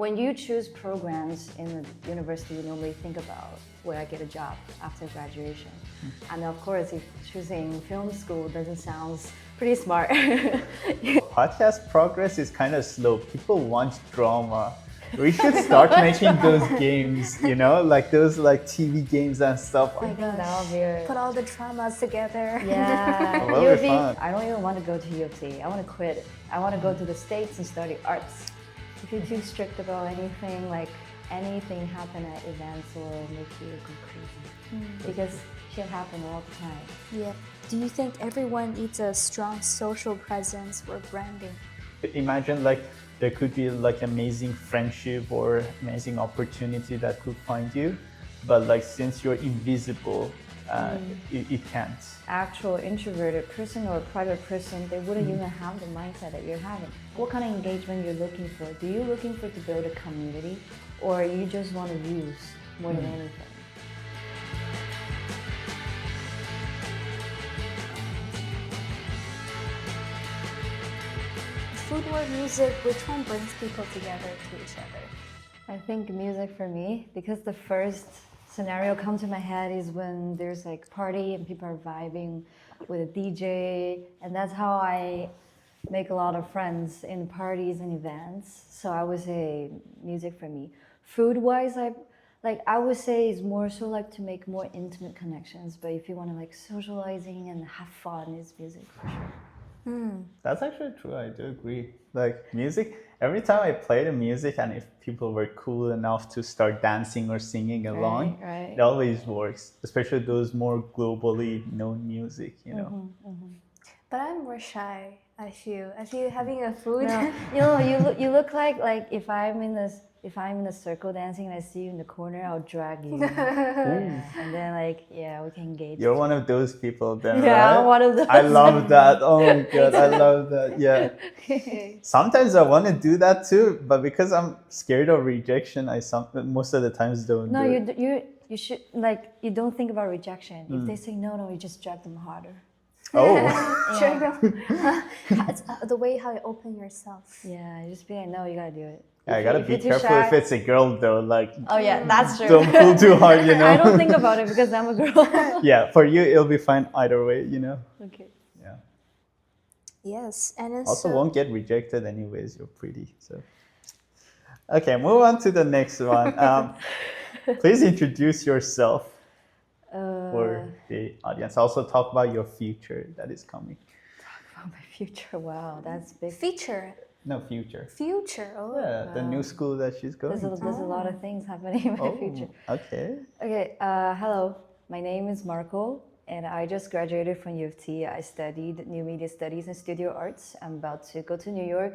When you choose programs in the university, you normally think about where I get a job after graduation. And of course, if choosing film school doesn't sound pretty smart. Podcast progress is kind of slow. People want drama. We should start making those games, you know, like those like TV games and stuff. I think that'll be Put all the dramas together. yeah, Well, that'll be fun. I don't even want to go to U of T. I want to quit. I want to go to the States and study arts. If you're too strict about anything, like anything happen at events will make you go crazy. Because shit happen all the time. Yeah. Do you think everyone needs a strong social presence for branding? Imagine like there could be like amazing friendship or amazing opportunity that could find you, but like since you're invisible, it can't. Actual introverted person or private person, they wouldn't even have the mindset that you're having. What kind of engagement you're looking for? Do you looking for to build a community, or you just want to use more than anything? Food or music, which one brings people together to each other? I think music for me, because the first scenario come to my head is when there's like party and people are vibing with a DJ, and that's how I make a lot of friends in parties and events. So I would say music for me. Food-wise, I would say is more so like to make more intimate connections. But if you want to like socializing and have fun, is music for sure. That's actually true. I do agree. Like music, every time I play the music and if people were cool enough to start dancing or singing along, Right. it always works, especially those more globally known music, you know. But I'm more shy. I feel having a food. No, you look like if I'm in the circle dancing and I see you in the corner, I'll drag you. Yeah. And then like we can engage. You're one of those people then, Yeah, right? I'm one of those. I love that. Oh my god, I love that. Yeah. Sometimes I want to do that too, but because I'm scared of rejection, most of the times don't. No, do it. you should like you don't think about rejection. If they say no, you just drag them harder. Oh. It's the way how you open yourself. Yeah, just be like, no, you gotta do it. I gotta be you're too careful shy- if it's a girl though. Like, Oh yeah, that's true. don't pull too hard, you know. I don't think about it because I'm a girl. Yeah, for you it'll be fine either way, you know. Okay. Yeah. Yes, and it's Also, won't get rejected anyways. You're pretty, so. Okay, move on to the next one. Please introduce yourself for the audience. Also, talk about your future that is coming. Oh, my future. Wow, that's big. feature. No, future. Future. Oh. Yeah, the new school that she's going There's a lot of things happening in my future. Okay. Okay, hello. My name is Markle, and I just graduated from U of T. I studied New Media Studies and Studio Arts. I'm about to go to New York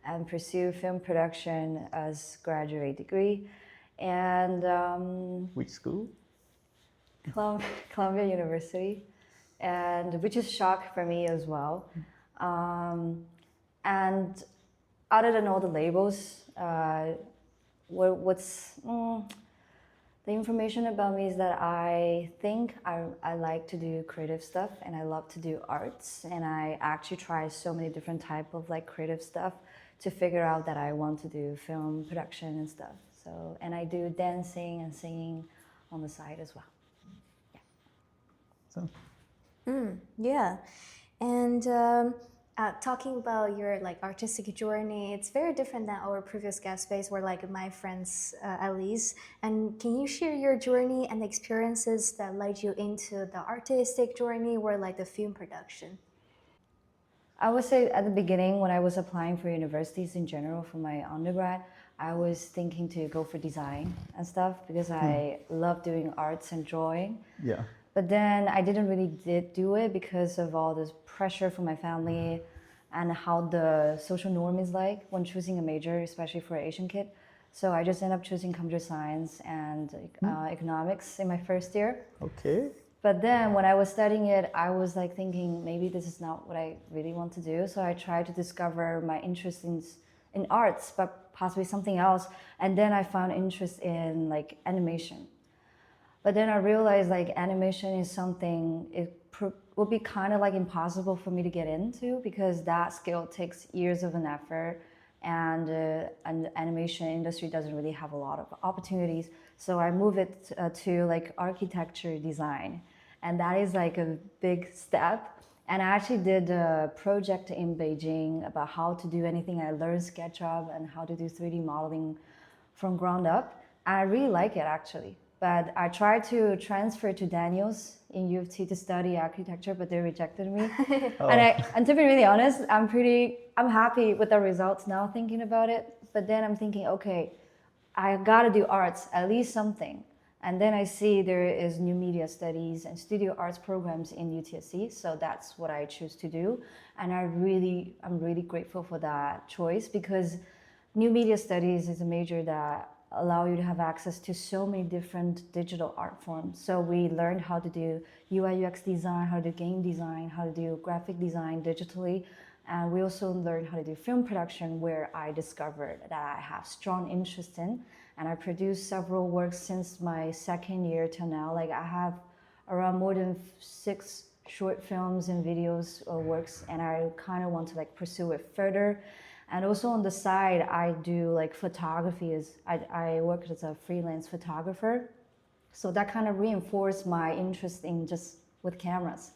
and pursue film production as graduate degree. And Which school? Columbia University, and which is shock for me as well. And other than all the labels, what's the information about me is that I think I like to do creative stuff and I love to do arts, and I actually try so many different type of like creative stuff to figure out that I want to do film production and stuff. So, and I do dancing and singing on the side as well. So. Yeah, and talking about your like artistic journey, it's very different than our previous guest space, where like my friends at least. And can you share your journey and experiences that led you into the artistic journey or like the film production? I would say at the beginning, when I was applying for universities in general for my undergrad, I was thinking to go for design and stuff because I love doing arts and drawing. Yeah. But then I didn't really do it because of all this pressure from my family and how the social norm is like when choosing a major, especially for an Asian kid. So I just ended up choosing computer science and economics in my first year. Okay. But then when I was studying it, I was like thinking maybe this is not what I really want to do. So I tried to discover my interest in arts, but possibly something else. And then I found interest in like animation. But then I realized like animation is something, it would be kind of like impossible for me to get into because that skill takes years of an effort and the animation industry doesn't really have a lot of opportunities. So I moved it to like architecture design, and that is like a big step. And I actually did a project in Beijing about how to do anything. I learned SketchUp and how to do 3D modeling from ground up. I really like it actually. But I tried to transfer to Daniels in U of T to study architecture, but they rejected me. Oh. And to be really honest, I'm happy with the results now thinking about it. But then I'm thinking, okay, I gotta do arts, at least something. And then I see there is new media studies and studio arts programs in UTSC, so that's what I choose to do. And I'm really grateful for that choice, because new media studies is a major that allow you to have access to so many different digital art forms. So we learned how to do UI UX design, how to do game design, how to do graphic design digitally. And we also learned how to do film production, where I discovered that I have strong interest in. And I produced several works since my second year till now. Like I have around more than 6 short films and videos or works, and I kind of want to like pursue it further. And also on the side, I do like photography. I work as a freelance photographer. So that kind of reinforced my interest in just with cameras.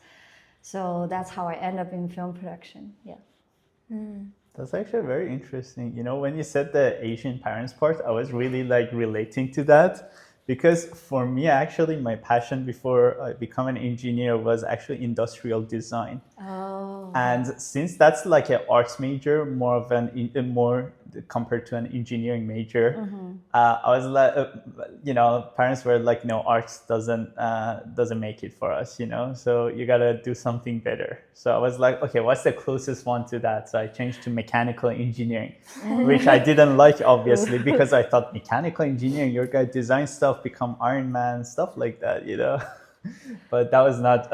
So that's how I end up in film production. Yeah. That's actually very interesting. You know, when you said the Asian parents part, I was really like relating to that, because for me, actually, my passion before I become an engineer was actually industrial design. Oh. And since that's like an arts major, more of more compared to an engineering major, I was like, you know, parents were like, no, arts doesn't make it for us, you know, so you gotta do something better. So I was like, okay, what's the closest one to that? So I changed to mechanical engineering, which I didn't like, obviously, because I thought mechanical engineering, you're gonna design stuff, become Iron Man, stuff like that, you know. But that was not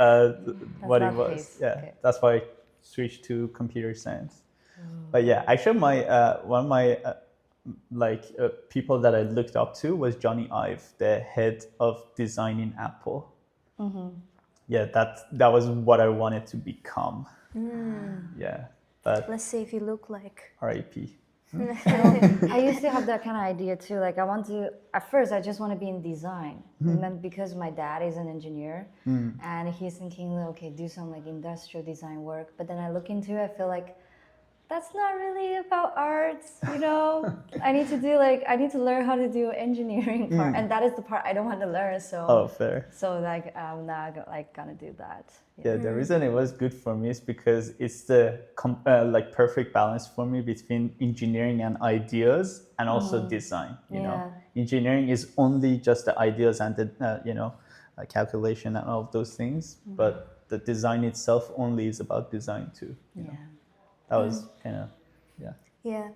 what it was. Yeah, okay. that's why I switched to computer science. But yeah, actually, my one of my people that I looked up to was Johnny Ive, the head of design in Apple. Yeah, that was what I wanted to become. Yeah, but Let's see if you look like. R.I.P. I used to have that kind of idea too. Like at first I just want to be in design. And then because my dad is an engineer and he's thinking, okay, do some like industrial design work. But then I look into it, I feel like that's not really about arts, you know? I need to learn how to do engineering part. And that is the part I don't want to learn. So, Oh, fair. So like, I'm not like gonna do that. Yeah, the reason it was good for me is because it's the like perfect balance for me between engineering and ideas and also design. You know, engineering is only just the ideas and the calculation and all of those things, but the design itself only is about design too. You know? That was kind of Yeah.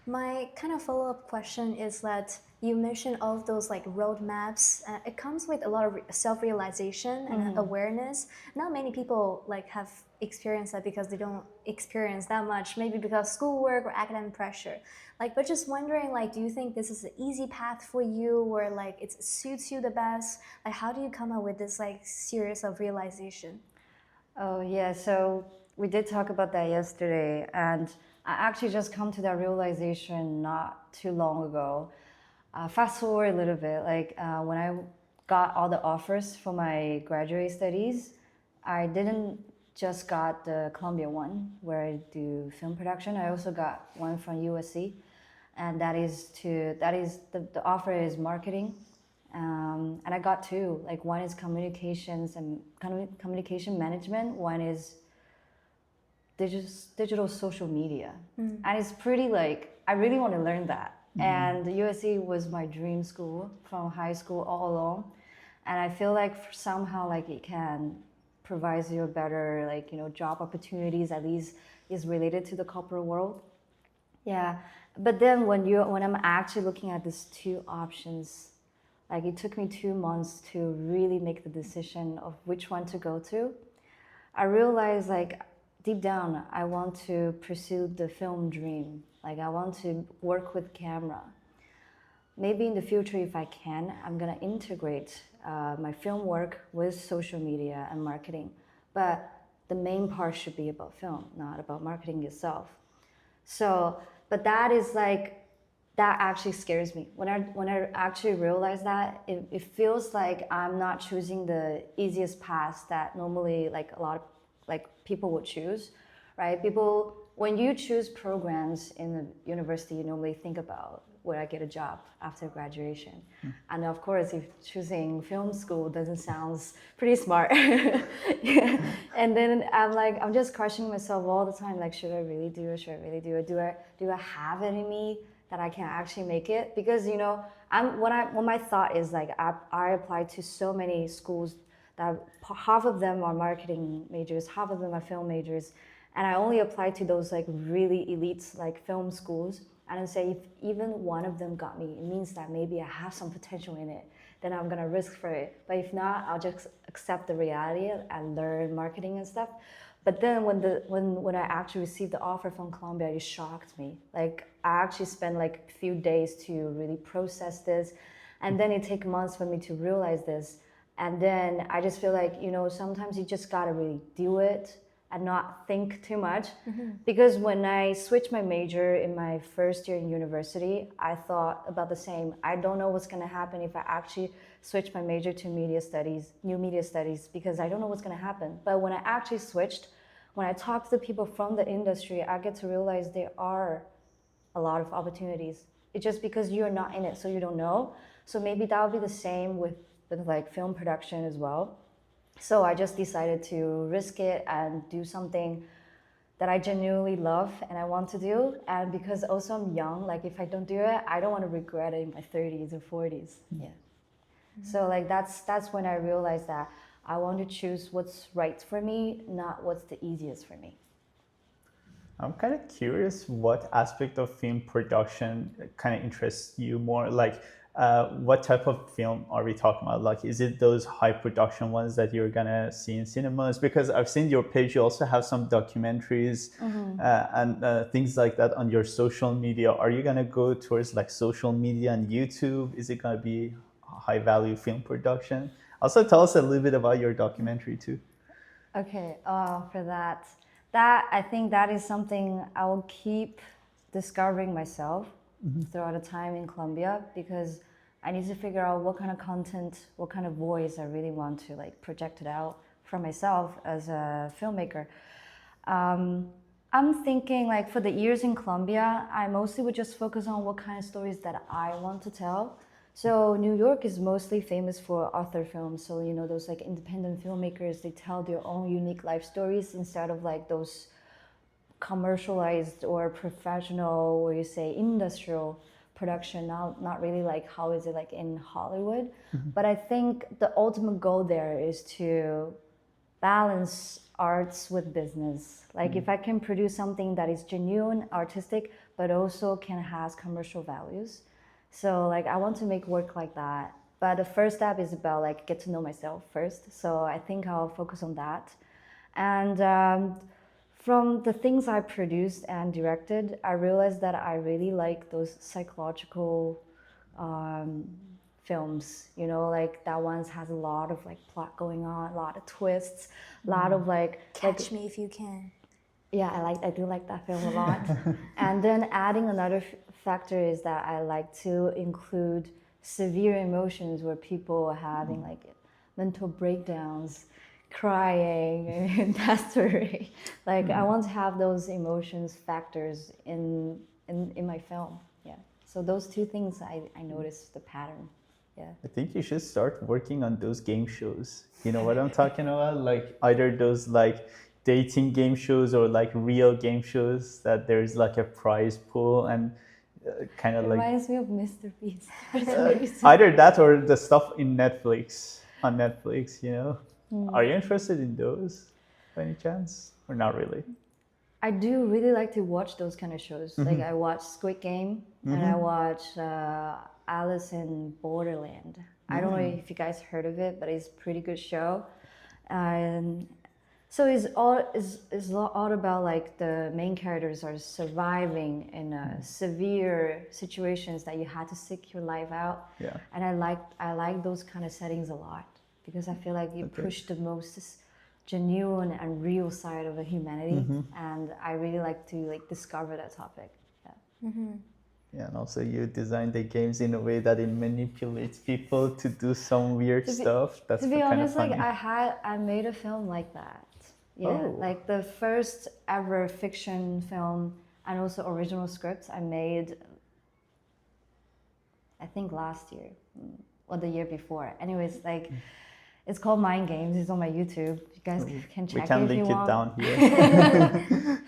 My kind of follow-up question is that you mentioned all of those like roadmaps. It comes with a lot of self-realization and awareness. Not many people like have experienced that because they don't experience that much, maybe because of schoolwork or academic pressure. Like, but just wondering, like, do you think this is an easy path for you, or like it suits you the best? Like, how do you come up with this like series of realization? Oh yeah, so we did talk about that yesterday, and I actually just come to that realization not too long ago. Fast forward a little bit, like when I got all the offers for my graduate studies, I didn't just got the Columbia one where I do film production. I also got one from USC, and the offer is marketing. And I got 2, like one is communications and communication management, one is digital social media. And it's pretty like, I really want to learn that. And the USC was my dream school from high school all along. And I feel like somehow like it can provide you a better like, you know, job opportunities, at least is related to the corporate world. Yeah, but then when I'm actually looking at these 2 options, like it took me 2 months to really make the decision of which one to go to. I realized like deep down, I want to pursue the film dream. Like I want to work with camera. Maybe in the future, if I can, I'm gonna integrate my film work with social media and marketing. But the main part should be about film, not about marketing itself. So, But that is like, that actually scares me. When I actually realize that, it feels like I'm not choosing the easiest path that normally like a lot of like people would choose, right? People, when you choose programs in the university, you normally think about, would I get a job after graduation? And of course, if choosing film school doesn't sound pretty smart. Yeah. And then I'm just questioning myself all the time, like, should I really do it? Should I really do it? Do I have it in me that I can actually make it? Because, you know, when my thought is like, I applied to so many schools that half of them are marketing majors, half of them are film majors, and I only applied to those like really elite like film schools. And I say, if even one of them got me, it means that maybe I have some potential in it. Then I'm gonna risk for it. But if not, I'll just accept the reality and learn marketing and stuff. But then when I actually received the offer from Columbia, it shocked me. Like, I actually spent like a few days to really process this, and then it took months for me to realize this. And then I just feel like, you know, sometimes you just gotta really do it and not think too much. Because when I switched my major in my first year in university, I thought about the same. I don't know what's gonna happen if I actually switch my major to new media studies, because I don't know what's gonna happen. But when I actually switched, when I talk to the people from the industry, I get to realize there are a lot of opportunities. It's just because you're not in it, so you don't know. So maybe that would be the same with like film production as well. So I just decided to risk it and do something that I genuinely love and I want to do. And because also I'm young, like if I don't do it, I don't want to regret it in my 30s or 40s. Yeah. So like that's when I realized that I want to choose what's right for me, not what's the easiest for me. I'm kind of curious what aspect of film production kind of interests you more. Like, what type of film are we talking about? Like, is it those high production ones that you're gonna see in cinemas? Because I've seen your page, you also have some documentaries and things like that on your social media. Are you gonna go towards like social media and YouTube? Is it gonna be high value film production? Also, tell us a little bit about your documentary too. Okay, for that I think that is something I will keep discovering myself throughout the time in Colombia, because I need to figure out what kind of content, what kind of voice I really want to like project it out for myself as a filmmaker. I'm thinking like for the years in Colombia, I mostly would just focus on what kind of stories that I want to tell. So New York is mostly famous for author films. So, you know, those like independent filmmakers, they tell their own unique life stories instead of like those commercialized or professional, or you say industrial production, not really like how is it like in Hollywood. But I think the ultimate goal there is to balance arts with business. Like if I can produce something that is genuine, artistic, but also can has commercial values. So like I want to make work like that. But the first step is about like get to know myself first. So I think I'll focus on that. And from the things I produced and directed, I realized that I really like those psychological films, you know, like that ones has a lot of like plot going on, a lot of twists, a lot of like Catch Me If You Can. Yeah, I do like that film a lot. And then adding another factor is that I like to include severe emotions where people are having like mental breakdowns, crying, and that story. Like I want to have those emotions factors in my film. Yeah. So those two things I noticed the pattern. Yeah. I think you should start working on those game shows. You know what I'm talking about? Like either those like dating game shows or like real game shows that there's like a prize pool and kind of like Reminds me of Mr. Beast. For some reason. either that or the stuff in Netflix on Netflix, you know. Are you interested in those by any chance or not really? I do really like to watch those kind of shows. Like I watch Squid Game and I watch Alice in Borderland. I don't know if you guys heard of it, but it's a pretty good show. And so it's all about like the main characters are surviving in severe situations that you had to seek your life out. Yeah. And I like those kind of settings a lot because I feel like you push the most genuine and real side of a humanity, and I really like to like discover that topic. Yeah. Yeah, and also you design the games in a way that it manipulates people to do some weird stuff. That's To be kind of honest, like funny. I made a film like that. Yeah, Oh. like the first ever fiction film and also original scripts I made, I think last year or the year before. Anyways, like it's called Mind Games. It's on my YouTube. You guys can check We can it if link you it want. down here.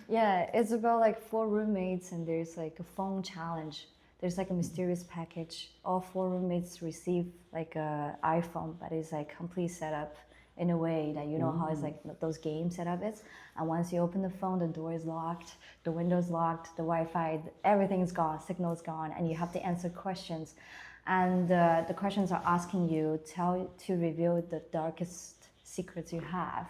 Yeah, it's about like 4 roommates and there's like a phone challenge. There's like a mysterious package. All 4 roommates receive like a iPhone, but it's like complete setup in a way that you know how it's like those game setup is. And once you open the phone, the door is locked, the window's locked, the Wi-Fi, everything is gone, signal's gone, and you have to answer questions. And the questions are asking you to reveal the darkest secrets you have.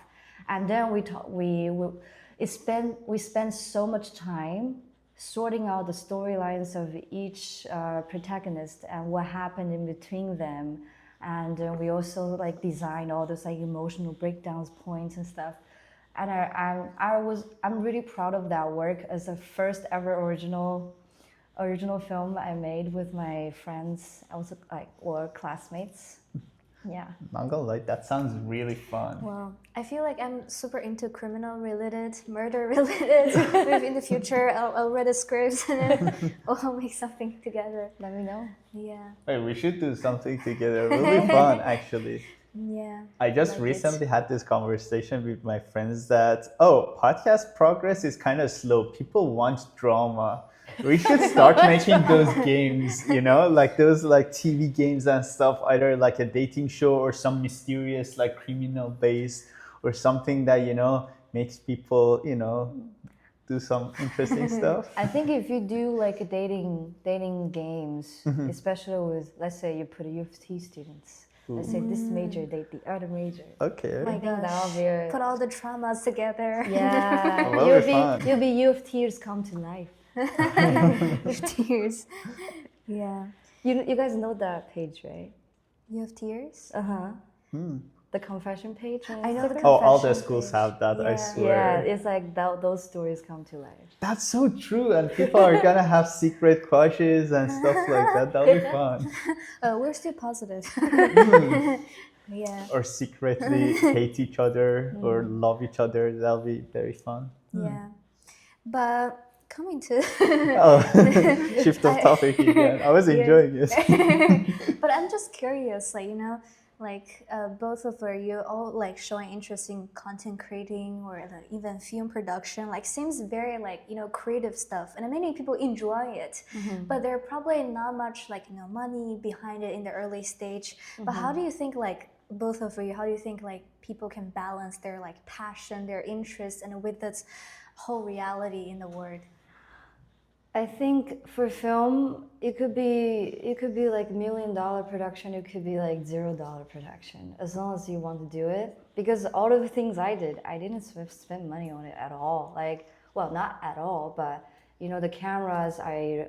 And then we spend so much time sorting out the storylines of each protagonist and what happened in between them, and we also like design all those like emotional breakdowns points and stuff. And I'm really proud of that work as the first ever original film I made with my friends, also like or classmates. Yeah. Not gonna lie, that sounds really fun. Well, I feel like I'm super into criminal related, murder related. Maybe in the future I'll read the scripts and then we'll make something together. Let me know. Yeah. Wait, we should do something together. It will be fun, actually. Yeah. I just like it. recently had this conversation with my friends that, podcast progress is kind of slow. People want drama. We should start making those games, like those like TV games and stuff, either like a dating show or some mysterious like criminal based or something that, makes people, do some interesting stuff. I think if you do like a dating games, especially with, let's say you put a U of T students, let's say this major date the other major. Okay. My I think that'll gosh. be a, Put all the traumas together. yeah. That'll be fun. You'll be U of T's come to life. With tears. Yeah. You guys know that page, right? You have tears? The confession page. I know the All the confession schools page. have that, I Yeah. swear. Yeah, it's like those stories come to life. That's so true, and people are gonna have secret crushes and stuff like that. That'll be fun. We're still positive. Yeah. Or secretly hate each other or love each other. That'll be very fun. Yeah. But coming to Shift of topic again. I was enjoying it. but I'm just curious, both of you all like showing interest in content creating or like even film production, like seems very creative stuff, and many people enjoy it. But there are probably not much money behind it in the early stage. But how do you think both of you? How do you think people can balance their passion, their interest, and with this whole reality in the world? I think for film, it could be like $1 million production. It could be like $0 production, as long as you want to do it. Because all of the things I didn't spend money on it at all. Not at all, but the cameras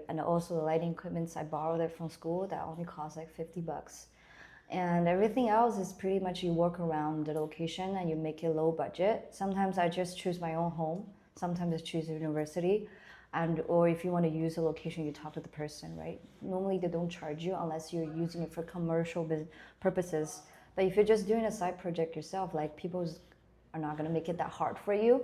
and also the lighting equipments, I borrowed it from school. That only cost like $50. And everything else is pretty much you work around the location and you make it low budget. Sometimes I just choose my own home. Sometimes I choose a university. Or if you want to use a location, you talk to the person, right? Normally they don't charge you unless you're using it for commercial purposes. But if you're just doing a side project yourself, people are not gonna make it that hard for you.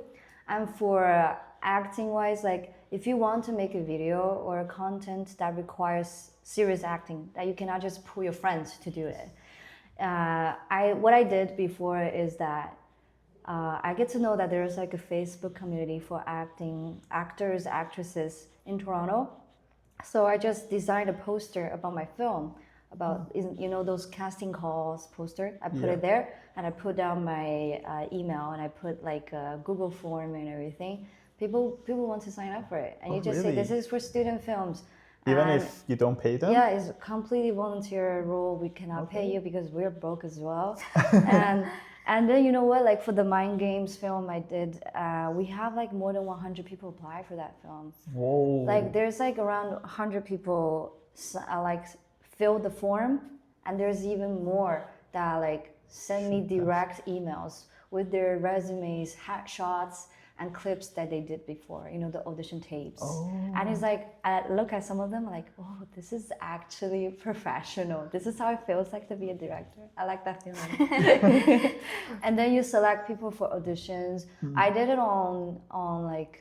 And for acting-wise, if you want to make a video or a content that requires serious acting, that you cannot just pull your friends to do it. What I did before is that I get to know that there's a Facebook community for actors, actresses in Toronto. So I just designed a poster about my film, about those casting calls poster. I put it there, and I put down my email, and I put a Google form and everything. People want to sign up for it, and you just say this is for student films. Even if you don't pay them? Yeah, it's a completely volunteer role. We cannot pay you because we're broke as well. And then for the Mind Games film I did, we have more than 100 people apply for that film. Whoa. There's around 100 people fill the form, and there's even more that send me direct emails with their resumes, hat shots, and clips that they did before, you know, the audition tapes. Oh. And it's like, I look at some of them like, oh, this is actually professional. This is how it feels like to be a director. I like that feeling. And then you select people for auditions. I did it on like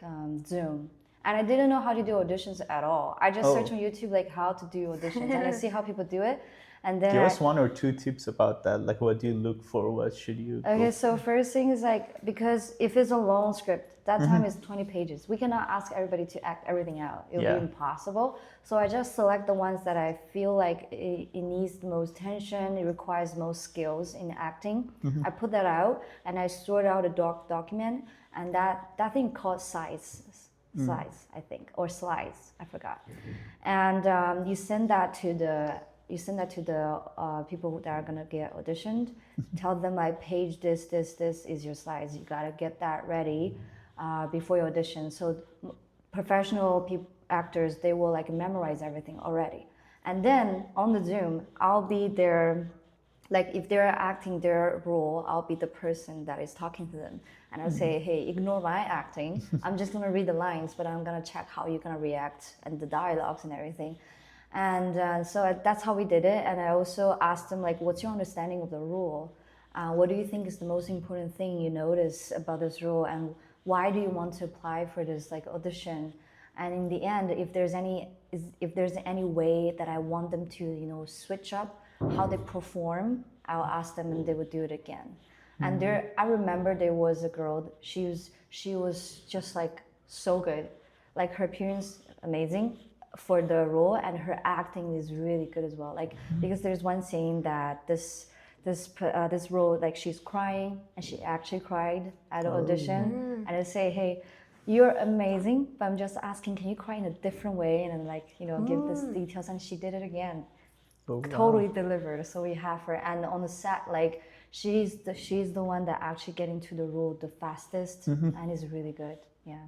Zoom. And I didn't know how to do auditions at all. I just searched on YouTube like how to do auditions, and I see how people do it. And then give us 1 or 2 tips about that. Like, what do you look for? What should you? Okay, so first thing is like, because if it's a long script, that time is 20 pages. We cannot ask everybody to act everything out. It would be impossible. So I just select the ones that I feel like it needs the most tension, it requires most skills in acting. I put that out and I sort out a document, and that thing called slides, I think, or slides, I forgot. And you send that to the people that are gonna get auditioned. Tell them like, page this is your slides. You gotta get that ready before your audition. So professional actors, they will like memorize everything already. And then on the Zoom, I'll be there. Like if they're acting their role, I'll be the person that is talking to them. And I'll say, hey, ignore my acting. I'm just gonna read the lines, but I'm gonna check how you're gonna react and the dialogues and everything. And so that's how we did it. And I also asked them, like, what's your understanding of the rule? What do you think is the most important thing you notice about this rule? And why do you want to apply for this like audition? And in the end, if there's any way that I want them to, you know, switch up how they perform, I'll ask them and they would do it again. And I remember there was a girl, she was just like so good. Like her appearance, amazing for the role, and her acting is really good as well. Like because there's one scene that this role, like she's crying, and she actually cried at an audition, and I say, hey, you're amazing, but I'm just asking, can you cry in a different way, and then like, you know, give this details, and she did it again. Totally delivered. So we have her, and on the set, like she's the one that actually get into the role the fastest, and is really good. Yeah.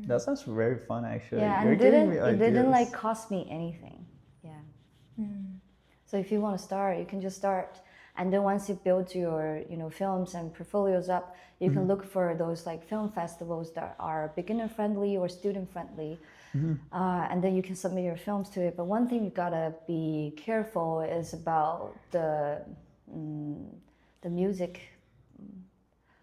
That sounds very fun, actually. Yeah, You're and it didn't like cost me anything. Yeah. So if you want to start, you can just start, and then once you build your, you know, films and portfolios up, you can look for those like film festivals that are beginner friendly or student friendly, and then you can submit your films to it. But one thing you gotta be careful is about the music.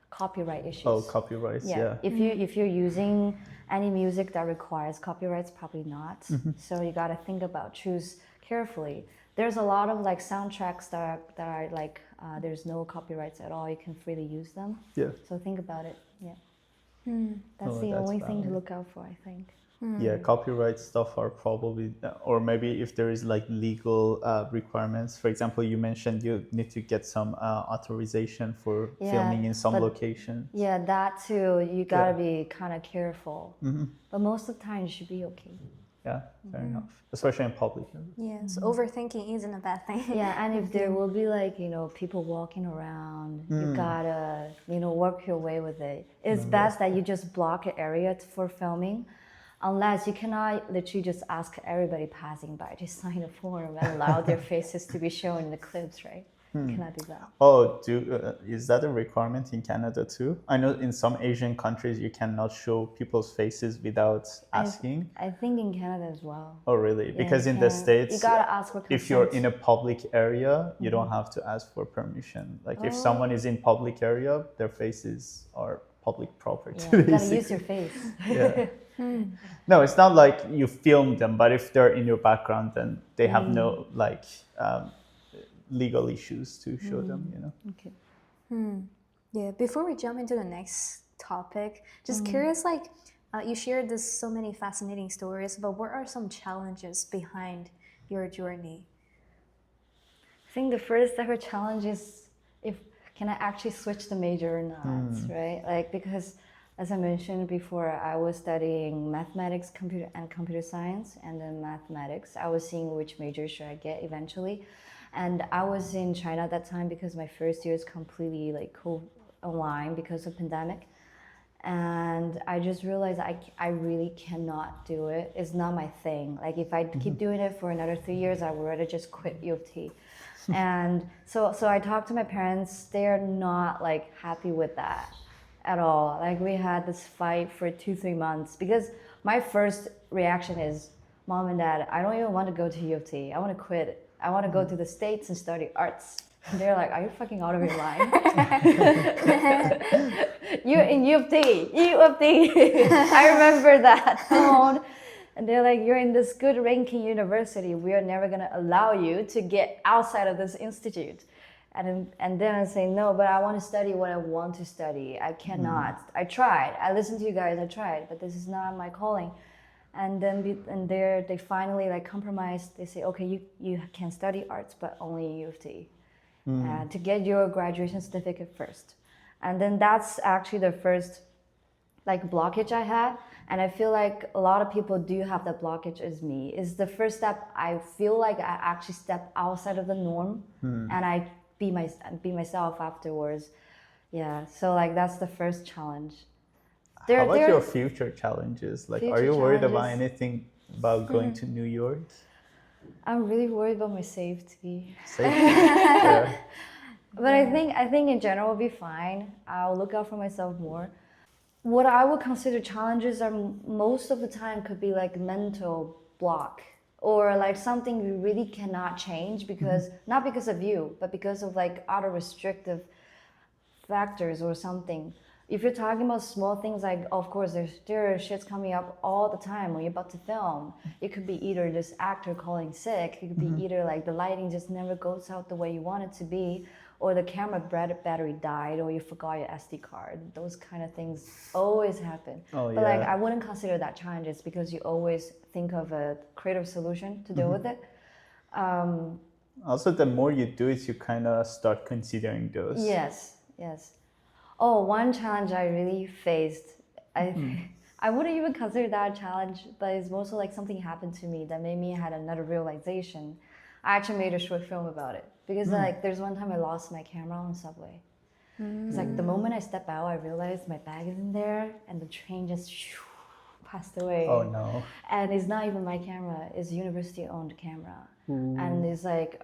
Copyright issues. Oh, copyrights, yeah. If you're using any music that requires copyrights, probably not. So you got to choose carefully. There's a lot of like soundtracks that are like there's no copyrights at all. You can freely use them. Yeah. So think about it. Yeah. That's the that's only thing to valid. look out for, I think. Yeah, copyright stuff are probably, or maybe if there is like legal requirements. For example, you mentioned you need to get some authorization for filming in some location. Yeah, that too. You gotta be kind of careful. But most of the time, you should be okay. Yeah, fair enough. Especially in public. Yeah, so overthinking isn't a bad thing. Yeah, and if there will be like, you know, people walking around, you gotta, you know, work your way with it. It's best that you just block an area for filming, unless you cannot literally just ask everybody passing by to sign a form and allow their faces to be shown in the clips, right? You cannot do that. Oh, is that a requirement in Canada too? I know in some Asian countries you cannot show people's faces without asking. I think in Canada as well. Oh, really? Yeah, because in the States, you gotta ask for consent. if you're in a public area, you don't have to ask for permission. Like if someone is in public area, their faces are public property. Yeah, you gotta use your face. Yeah. No, it's not like you film them, but if they're in your background, then they have no like legal issues to show them, you know. Okay. Yeah, before we jump into the next topic, just curious, like you shared so many fascinating stories, but what are some challenges behind your journey? I think the first ever challenge is can I actually switch the major or not, right? Like, because as I mentioned before, I was studying mathematics, computer science, and then mathematics. I was seeing which major should I get eventually. And I was in China at that time because my first year is completely like online because of pandemic. And I just realized I really cannot do it. It's not my thing. Like if I keep doing it for another 3 years, I would rather just quit U of T. And so I talked to my parents. They're not like happy with that. at all. Like we had this fight for 2-3 months because my first reaction is, Mom and Dad, I don't even want to go to U of T. I want to quit. I want to go to the States and study arts. And they're like, are you fucking out of your mind? You're in U of T. U of T. I remember that tone. And they're like, you're in this good ranking university. We are never going to allow you to get outside of this institute. And then I say, no, but I want to study what I want to study. I cannot. I tried. I listened to you guys. I tried. But this is not my calling. And then they finally like compromised. They say, okay, you can study arts, but only U of T. To get your graduation certificate first. And then that's actually the first like blockage I had. And I feel like a lot of people do have that blockage as me. Is the first step. I feel like I actually step outside of the norm and I be myself afterwards. Yeah, so like that's the first challenge. How about your future challenges? Like, are you worried about anything about going to New York? I'm really worried about my safety. Safety? Yeah. But I think in general will be fine. I'll look out for myself more. What I would consider challenges are most of the time could be like mental block or like something you really cannot change because not because of you, but because of like other restrictive factors or something. If you're talking about small things, like of course there are shits coming up all the time when you're about to film. It could be either this actor calling sick, it could be either like the lighting just never goes out the way you want it to be, or the camera battery died, or you forgot your SD card. Those kind of things always happen. Oh, but like I wouldn't consider that challenges because you always think of a creative solution to deal with it. Also, the more you do it, you kind of start considering those. Yes. Oh, one challenge I really faced, I wouldn't even consider that a challenge, but it's mostly like something happened to me that made me had another realization. I actually made a short film about it because like there's one time I lost my camera on the subway. It's like the moment I step out, I realized my bag is in there and the train just passed away. Oh no. And it's not even my camera, it's university-owned camera. And it's like,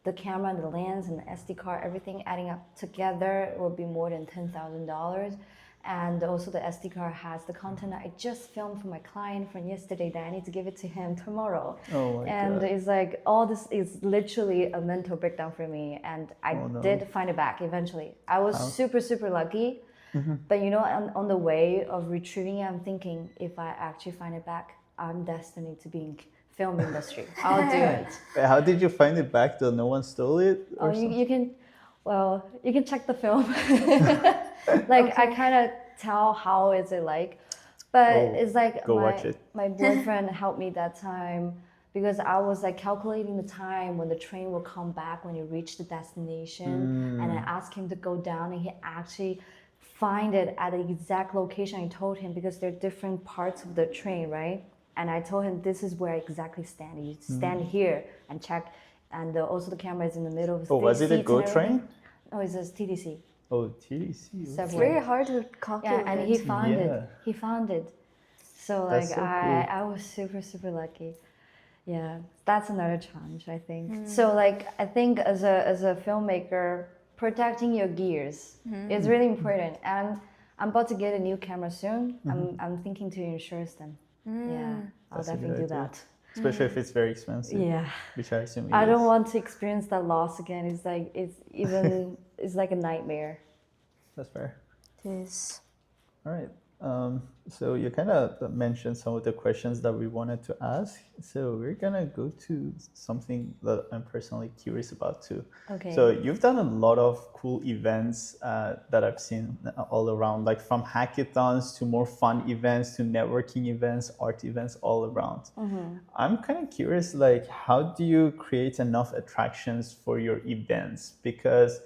the camera and the lens and the SD card, everything adding up together will be more than $10,000. And also the SD card has the content I just filmed for my client from yesterday that I need to give it to him tomorrow. Oh my and God. It's like all this is literally a mental breakdown for me. And I did find it back eventually. I was super lucky. But you know, on the way of retrieving it, I'm thinking if I actually find it back, I'm destined to be in film industry. I'll do it. How did you find it back though? No one stole it? Oh, you can check the film. Like I kind of tell how is it like, but it's like watch it. My boyfriend helped me that time because I was like calculating the time when the train will come back when you reach the destination, and I asked him to go down, and he actually find it at the exact location I told him because there are different parts of the train, right? And I told him this is where I exactly stand. You stand here and check, and also the camera is in the middle of the was it a GO train? No, it's a TDC. Oh, TDC. It's very hard to calculate. Yeah, and he found it. He found it. So like That's so I was super lucky. Yeah, that's another challenge I think. So like I think as a filmmaker, protecting your gears is really important. And I'm about to get a new camera soon. I'm thinking to insure them. Yeah, I'll definitely do that. Especially if it's very expensive. Yeah. Which I assume it I don't is. want to experience that loss again. It's like it's like a nightmare. That's fair. It is. All right. So you kind of mentioned some of the questions that we wanted to ask. So we're gonna go to something that I'm personally curious about too. Okay. So you've done a lot of cool events that I've seen all around, like from hackathons to more fun events to networking events, art events, all around. I'm kind of curious, like, how do you create enough attractions for your events? Because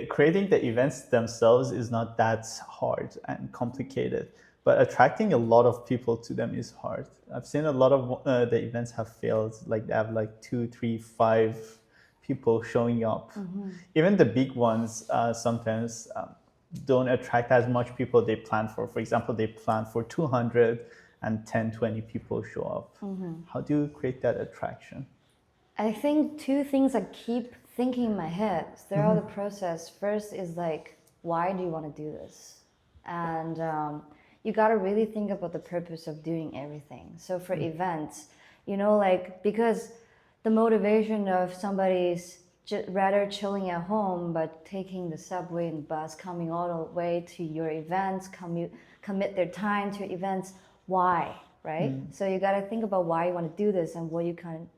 creating the events themselves is not that hard and complicated, but attracting a lot of people to them is hard. I've seen a lot of the events have failed, like they have like 2, 3, 5 people showing up. Even the big ones sometimes don't attract as much people they plan for. For example, they plan for 200 and 10, 20 people show up. How do you create that attraction? I think 2 things I keep thinking in my head throughout the process. First is like why do you want to do this? And you got to really think about the purpose of doing everything. So for events, you know, like, because the motivation of somebody's rather chilling at home, but taking the subway and bus, coming all the way to your events, commit their time to events, why, right? So you got to think about why you want to do this and what you can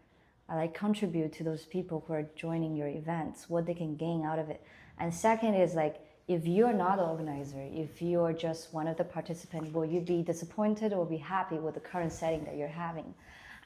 like contribute to those people who are joining your events, what they can gain out of it. And second is like, if you're not the organizer, if you're just one of the participants, will you be disappointed or be happy with the current setting that you're having?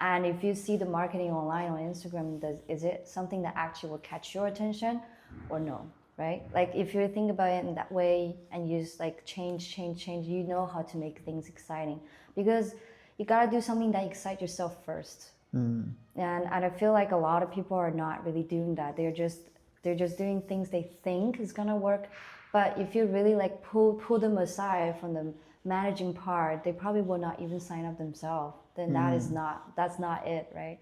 And if you see the marketing online on Instagram, is it something that actually will catch your attention or no, right? Like if you think about it in that way and you just like change, you know how to make things exciting, because you gotta do something that excites yourself first. And I feel like a lot of people are not really doing that. They're just doing things they think is gonna work. But if you really like pull them aside from the managing part, they probably will not even sign up themselves. Then that's not it, right?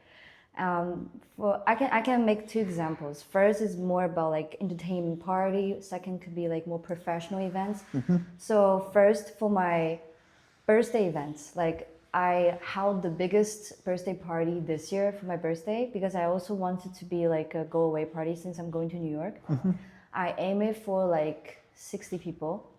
I can make two examples. First is more about like entertainment party. Second could be like more professional events. So first, for my birthday events, like I held the biggest birthday party this year for my birthday, because I also wanted to be like a go away party since I'm going to New York. I aim it for like 60 people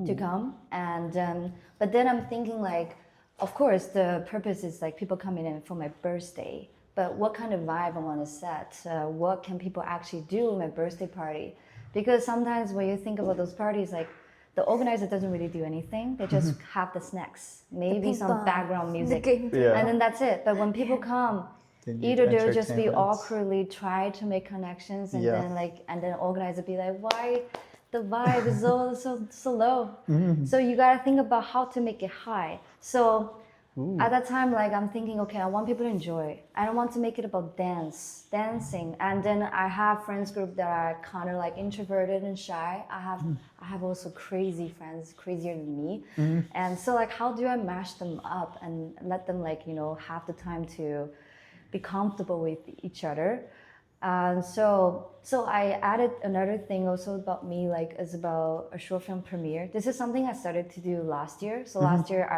to come, and but then I'm thinking like, of course the purpose is like people coming in for my birthday, but what kind of vibe I want to set? What can people actually do in my birthday party? Because sometimes when you think about those parties, like the organizer doesn't really do anything. They just have the snacks, maybe some background music, and then that's it. But when people come, either they'll just be awkwardly try to make connections, and then organizer be like, why the vibe is so low? So you gotta think about how to make it high. So at that time, like I'm thinking, okay, I want people to enjoy. I don't want to make it about dancing. And then I have friends group that are kind of like introverted and shy. I have also crazy friends, crazier than me. And so like, how do I mash them up and let them like, you know, have the time to be comfortable with each other? So I added another thing also about me, like is about a short film premiere. This is something I started to do last year. So last year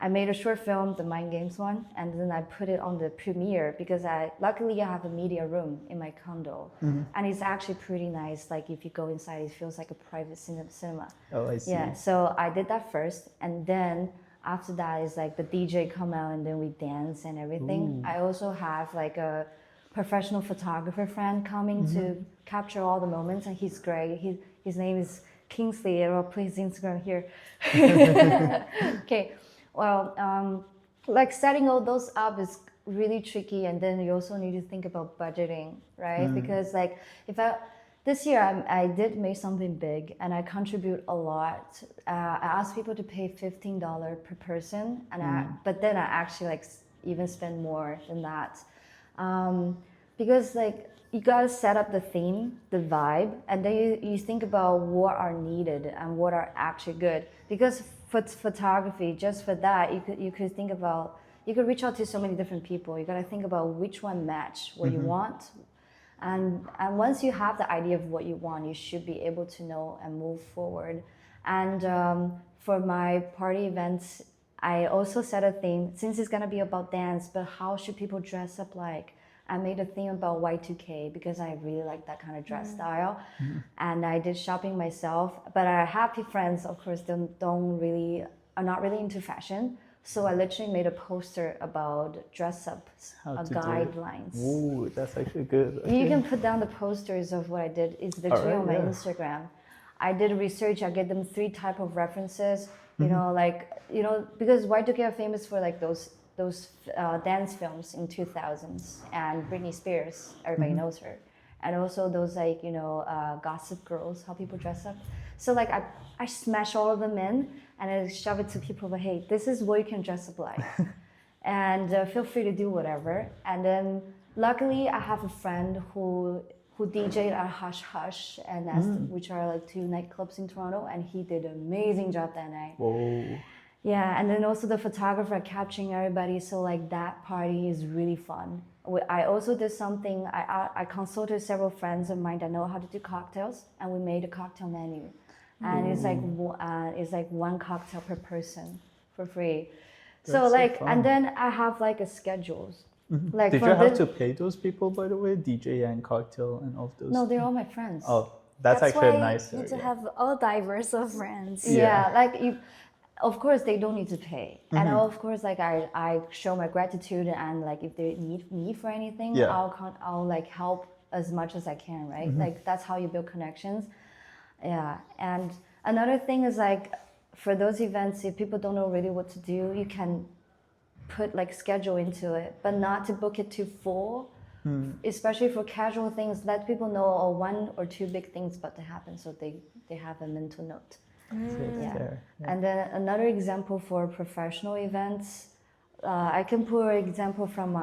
I made a short film, the Mind Games one, and then I put it on the premiere because luckily I have a media room in my condo, and it's actually pretty nice. Like if you go inside, it feels like a private cinema. Oh, I see. Yeah, so I did that first, and then after that is like the DJ come out and then we dance and everything. I also have like a professional photographer friend coming to capture all the moments, and he's great. His name is Kingsley. I'll put his Instagram here. Okay. Well, like setting all those up is really tricky, and then you also need to think about budgeting, right? Because like this year I did make something big, and I contribute a lot. I asked people to pay $15 per person, and but then I actually like even spend more than that, because like you gotta set up the theme, the vibe, and then you think about what are needed and what are actually good. Because for photography, just for that, you could think about, you could reach out to so many different people. You gotta think about which one match what you want, and once you have the idea of what you want, you should be able to know and move forward. And for my party events, I also set a theme, since it's gonna be about dance, but how should people dress up like? I made a theme about Y2K because I really like that kind of dress style, and I did shopping myself. But our happy friends, of course, are not really into fashion. So I literally made a poster about dress up guidelines. Ooh, that's actually good. Okay. You can put down the posters of what I did. It's literally on my Instagram. I did research. I gave them 3 type of references. You know, like because Y2K are famous for like those dance films in 2000s, and Britney Spears, everybody knows her, and also those like Gossip Girls, how people dress up. So like I smash all of them in, and I shove it to people like, hey, this is what you can dress up like, and feel free to do whatever. And then luckily I have a friend who DJ'd at Hush Hush, and that's which are like 2 nightclubs in Toronto, and he did an amazing job that night. Whoa. Yeah, and then also the photographer capturing everybody, so like that party is really fun. I also did something. I consulted several friends of mine that know how to do cocktails, and we made a cocktail menu, and it's like one cocktail per person for free. So That's like, fun. and then I have like a schedules. Like Did for you have this- to pay those people, by the way, DJ and cocktail and all of those? No, they're all my friends. Oh, that's actually why nicer. you need to yeah. have all diverse of friends. Yeah, like you, of course they don't need to pay, and of course like I show my gratitude, and like if they need me for anything, Yeah. I'll like help as much as I can, right? Like that's how you build connections. Yeah, and another thing is like for those events, if people don't know really what to do, you can put like schedule into it, but not to book it too full. Especially for casual things, let people know one or two big things about to happen, so they have a mental note. Yeah. Fair. And then another example for professional events, I can put an example from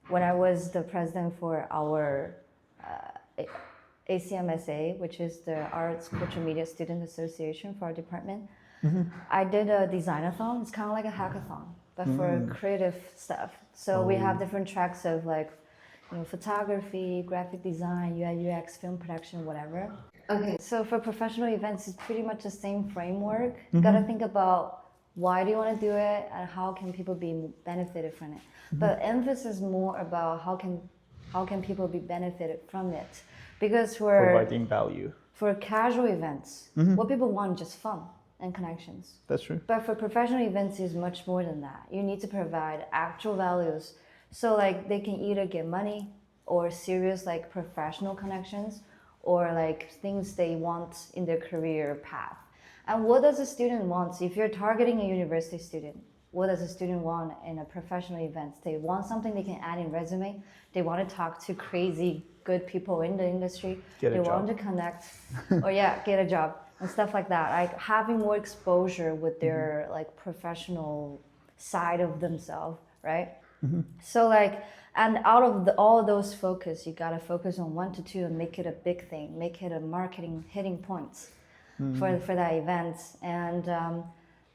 when I was the president for our ACMSA, which is the Arts Culture Media Student Association for our department. I did a design-a-thon. It's kind of like a hackathon, but for creative stuff. So we have different tracks of like, photography, graphic design, UI, UX, film production, whatever. Okay, so for professional events, it's pretty much the same framework. You gotta think about why do you want to do it and how can people be benefited from it. But emphasis more about how can people be benefited from it, because Providing value. for casual events, what people want is just fun and connections. That's true. But for professional events, is much more than that. You need to provide actual values, so like they can either get money or serious like professional connections, or like things they want in their career path. And what does a student want? If you're targeting a university student, what does a student want in a professional event? They want something they can add in resume. They want to talk to crazy good people in the industry. Get a they job. want to connect, or get a job and stuff like that. Like having more exposure with their like professional side of themselves, right? So like, and out of all those focus, you gotta focus on 1 to 2 and make it a big thing, make it a marketing hitting points for that event. And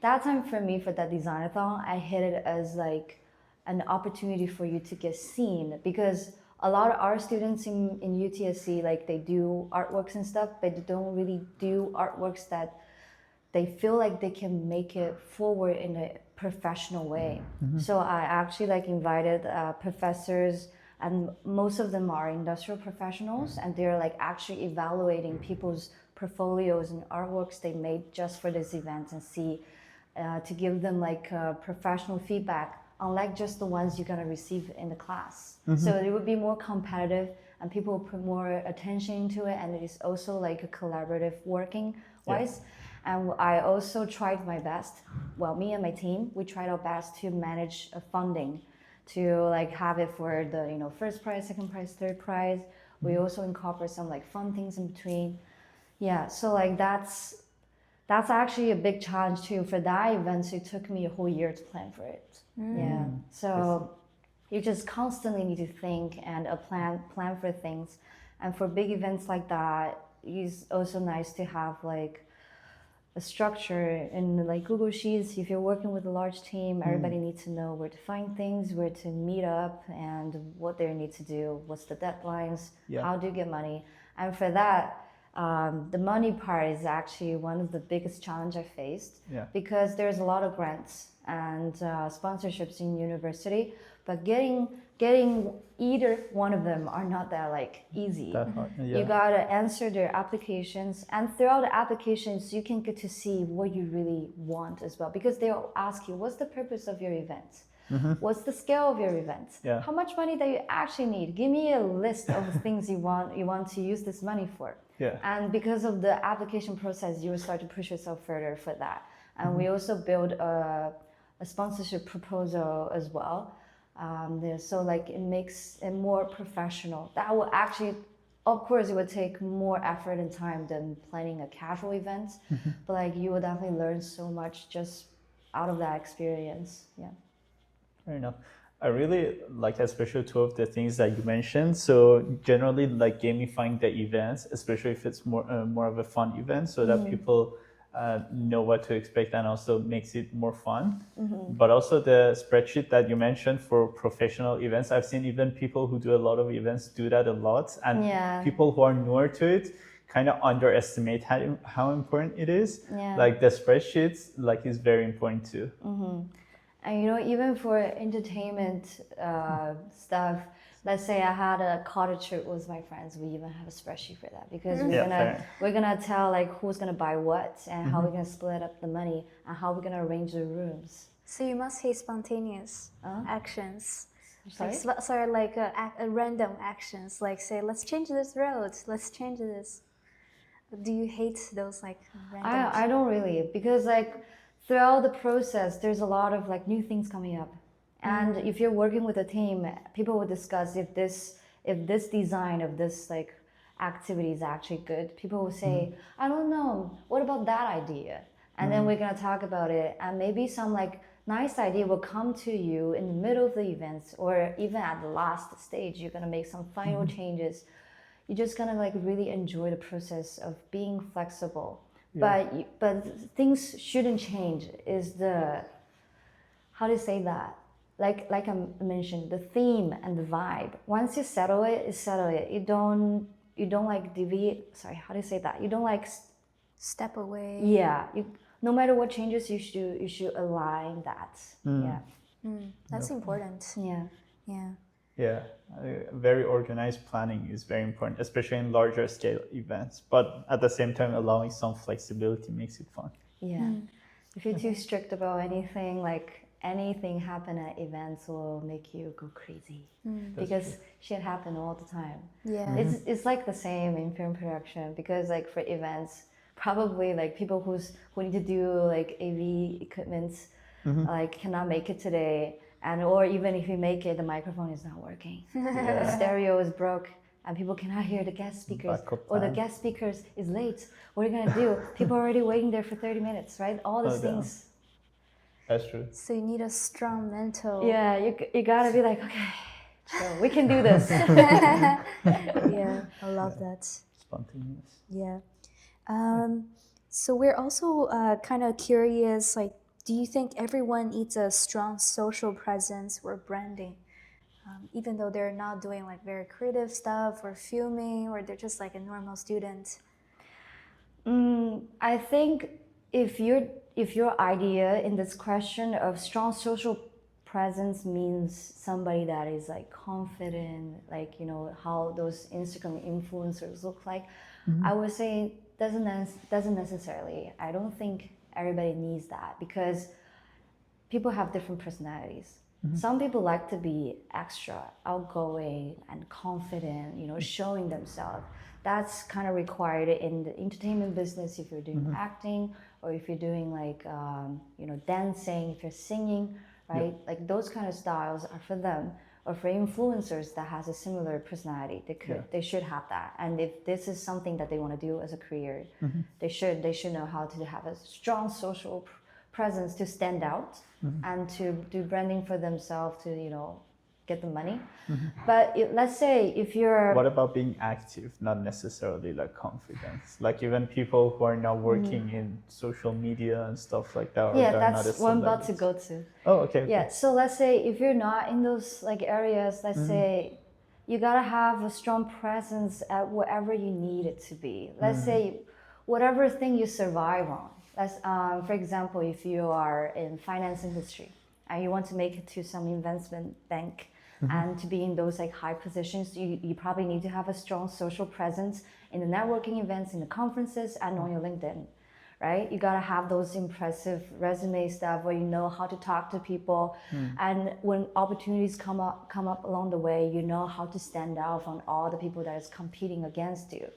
that time for me, for that design-a-thon, I hit it as like an opportunity for you to get seen, because a lot of our students in UTSC, like they do artworks and stuff, but they don't really do artworks that they feel like they can make it forward in a professional way. So I actually like invited professors, and most of them are industrial professionals, and they're like actually evaluating people's portfolios and artworks they made just for this event, and see to give them like professional feedback, unlike just the ones you're gonna receive in the class. So it would be more competitive, and people will put more attention into it, and it is also like a collaborative working wise. And I also tried my best. Well, me and my team, we tried our best to manage a funding, to like have it for the first prize, second prize, third prize. We also incorporate some like fun things in between. Yeah, so like that's actually a big challenge too. For that event, so it took me a whole year to plan for it. Yeah, so you just constantly need to think and plan for things. And for big events like that, it's also nice to have like a structure in like Google Sheets. If you're working with a large team, everybody needs to know where to find things, where to meet up, and what they need to do, what's the deadlines, how do you get money. And for that, the money part is actually one of the biggest challenge I faced, because there's a lot of grants and sponsorships in university, but getting either one of them are not that like easy. That hard. You gotta answer their applications, and throughout the applications you can get to see what you really want as well, because they'll ask you, what's the purpose of your event? What's the scale of your event? How much money that you actually need? Give me a list of things you want to use this money for. And because of the application process, you will start to push yourself further for that. And we also build a sponsorship proposal as well. So like it makes it more professional. That will actually, of course, it would take more effort and time than planning a casual event, but like you will definitely learn so much just out of that experience. Yeah. Fair enough. I really like, especially two of the things that you mentioned. So generally, like gamifying the events, especially if it's more of a fun event, so that people know what to expect and also makes it more fun. But also the spreadsheet that you mentioned for professional events, I've seen even people who do a lot of events do that a lot, and people who are newer to it kind of underestimate how important it is. Like the spreadsheets is very important too. And even for entertainment stuff, let's say I had a cottage trip with my friends, we even have a spreadsheet for that, because we're gonna tell like who's gonna buy what and how we're gonna split up the money and how we're gonna arrange the rooms. So you must hate spontaneous actions. Sorry? Like random actions, like say, let's change this road, let's change this. Do you hate those like random? I don't really, because like throughout the process, there's a lot of like new things coming up. And if you're working with a team, people will discuss if this design of this like activity is actually good. People will say, I don't know, what about that idea? And then we're gonna talk about it, and maybe some like nice idea will come to you in the middle of the events, or even at the last stage, you're gonna make some final changes. You're just gonna like really enjoy the process of being flexible. But things shouldn't change. Is the, how do you say that? Like I mentioned, the theme and the vibe. Once you settle it, you settle it. You don't like deviate. Sorry, how do you say that? You don't like step away. Yeah. No matter what changes, you should align that. That's important. Yeah, very organized planning is very important, especially in larger scale events. But at the same time, allowing some flexibility makes it fun. If you're too strict about anything, like anything happen at events will make you go crazy, because shit happen all the time. It's like the same in film production, because like for events, probably like people who need to do like AV equipment like cannot make it today. And or even if you make it, the microphone is not working. The stereo is broke and people cannot hear the guest speakers. Or the guest speakers is late. What are you gonna do? People are already waiting there for 30 minutes, right? All these things. That's true. So you need a strong mental. Yeah, you gotta be like, okay, chill, we can do this. Yeah, I love that. Spontaneous. Yeah. So we're also kind of curious, like, do you think everyone needs a strong social presence or branding? Even though they're not doing like very creative stuff or filming, or they're just like a normal student? I think if your idea in this question of strong social presence means somebody that is like confident, like how those Instagram influencers look like, I would say doesn't necessarily. I don't think everybody needs that, because people have different personalities. Some people like to be extra outgoing and confident, showing themselves. That's kind of required in the entertainment business if you're doing acting, or if you're doing like dancing, if you're singing, right? Like those kind of styles are for them. Or for influencers that has a similar personality, they should have that. And if this is something that they want to do as a career, they should know how to have a strong social presence to stand out and to do branding for themselves to get the money. But let's say if you're... What about being active, not necessarily like confidence? Like even people who are now working in social media and stuff like that. Yeah, that's what I'm about to go to. Oh, okay. Yeah, so let's say if you're not in those like areas, let's say you gotta have a strong presence at whatever you need it to be. Let's say whatever thing you survive on. Let's, for example, if you are in finance industry and you want to make it to some investment bank, and to be in those like high positions, you probably need to have a strong social presence in the networking events, in the conferences, and on your LinkedIn, right? You gotta have those impressive resume stuff where you know how to talk to people, and when opportunities come up along the way, you know how to stand out from all the people that is competing against you.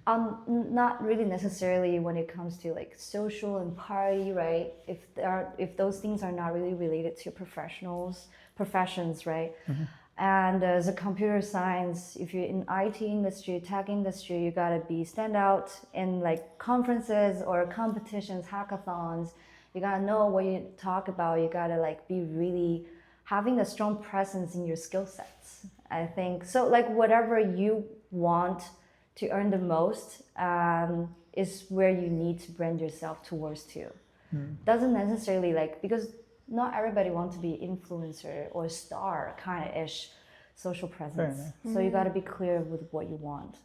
Not really necessarily when it comes to like social and party, right? If those things are not really related to your professions, right? And as a computer science, if you're in IT industry, tech industry, you gotta stand out in like conferences or competitions, hackathons. You gotta know what you talk about. You gotta like be really having a strong presence in your skill sets. I think so. Like whatever you want to earn the most, is where you need to brand yourself towards to. Doesn't necessarily like, because not everybody wants to be influencer or star kind of ish social presence. So you got to be clear with what you want.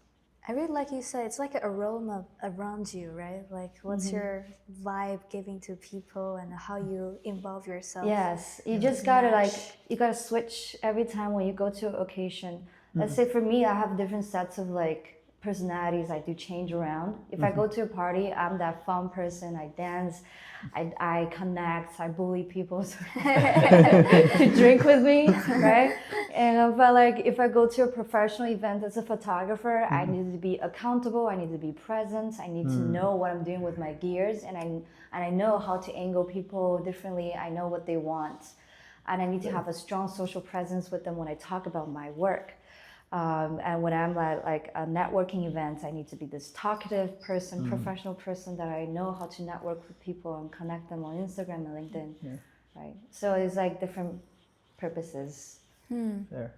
I really like you said, it's like an aroma around you, right? Like what's your vibe giving to people and how you involve yourself. Yes, you just gotta like, you gotta switch every time when you go to an occasion. Let's say for me, I have different sets of like personalities I do change around. If I go to a party, I'm that fun person, I dance, I connect, I bully people to drink with me, right? And but like if I go to a professional event as a photographer, I need to be accountable, I need to be present, I need to know what I'm doing with my gears, and I know how to angle people differently, I know what they want. And I need to have a strong social presence with them when I talk about my work. And when I'm at like a networking event, I need to be this talkative person, professional person that I know how to network with people and connect them on Instagram and LinkedIn, right? So it's like different purposes. There.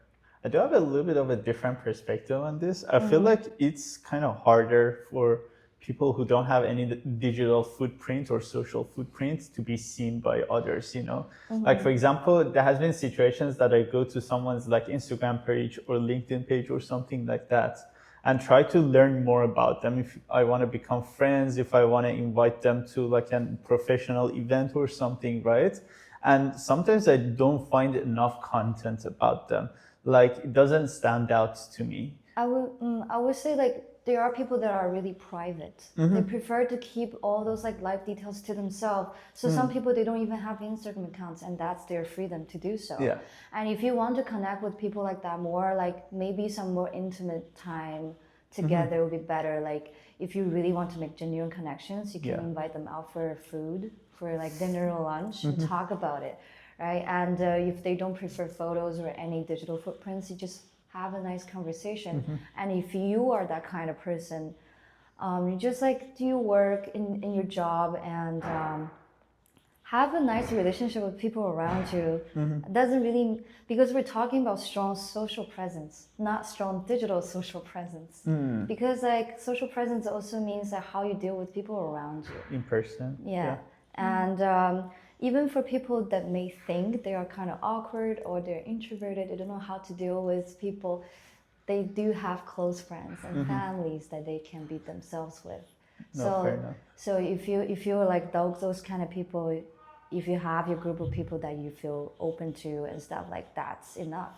I do have a little bit of a different perspective on this. I feel like it's kind of harder for people who don't have any digital footprint or social footprint to be seen by others, you know? Like, for example, there has been situations that I go to someone's like Instagram page or LinkedIn page or something like that and try to learn more about them. If I want to become friends, if I want to invite them to like a professional event or something, right? And sometimes I don't find enough content about them. Like, it doesn't stand out to me. I would say like, there are people that are really private. They prefer to keep all those like life details to themselves. So some people, they don't even have Instagram accounts, and that's their freedom to do so. Yeah. And if you want to connect with people like that more, like maybe some more intimate time together would be better. Like if you really want to make genuine connections, you can invite them out for food, for like dinner or lunch, and talk about it, right? And if they don't prefer photos or any digital footprints, you just have a nice conversation. And if you are that kind of person, you just like do work in your job and have a nice relationship with people around you. It doesn't really, because we're talking about strong social presence, not strong digital social presence. Because like social presence also means that how you deal with people around you. In person. Yeah. And even for people that may think they are kind of awkward or they're introverted, they don't know how to deal with people, they do have close friends and families that they can be themselves with. Fair enough. So if you're like those kind of people, if you have your group of people that you feel open to and stuff, like that's enough.